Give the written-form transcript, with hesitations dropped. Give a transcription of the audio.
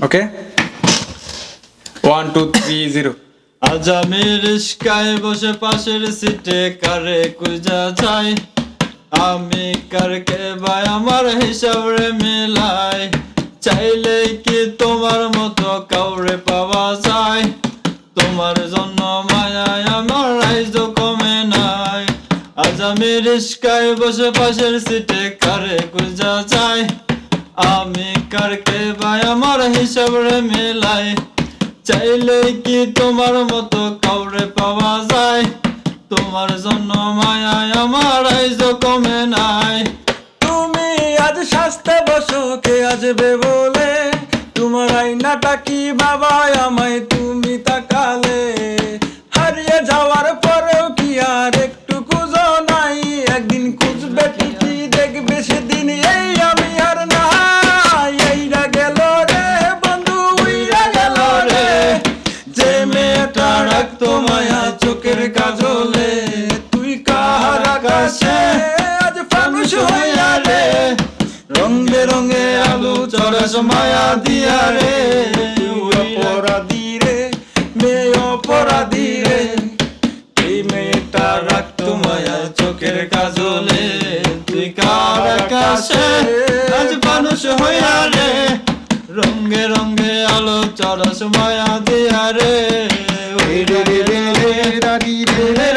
ওকে 1 2 3 0 আজ আমি রিস্কায় বসে পাশের সিটে কারে খুঁজা যাই, আমি কারকে ভাই আমার হিসাব রে মিলাই, চাইলে কি তোমার মতো কাউরে পাওয়া যায়, তোমার জন্য মায়ায় আমার আইজও কমে নাই। আজ আমি রিস্কায় বসে পাশের সিটে কারে খুঁজা যাই, আমি কারকে ভাই আমার হিসাব রে মিলাই, চাইলে কি তোমার মতো কাউরে পাওয়া যায়, তোমার জন্য মায়ায় আমার আইজও কমে নাই। তুমি আজ সাজতে বসো কে আসবে বলে, তোমার আয়নাটা কি বাবা আমায় তুমি তাকালে, হারিয়ে যাওয়ার পরেও কি আর একটু খুঁজো নাই, একদিন খুঁজবে ঠিকই দেখবে সেদিন এই আমি আর নাই। এইরা গেল রে বন্ধু উইরা গেল রে, যে মেয়েটা রাখতো মায়া চোখের কাজলে, তুই কার আকাশে আজ ফানুস হইয়া রে, রং বেরঙে আলো চরস মায়া দিয়া রে, অপরাধী রে মেয়ে অপরাধী রে, এই মেয়েটা রাখতো মায়া চোখের কাজলে, তুই কার আকাশে আজ ফানুস হইয়া রে, রঙে রঙে আলো চরস মায়া দিয়া রে, ওই রে রে রে রে রে রে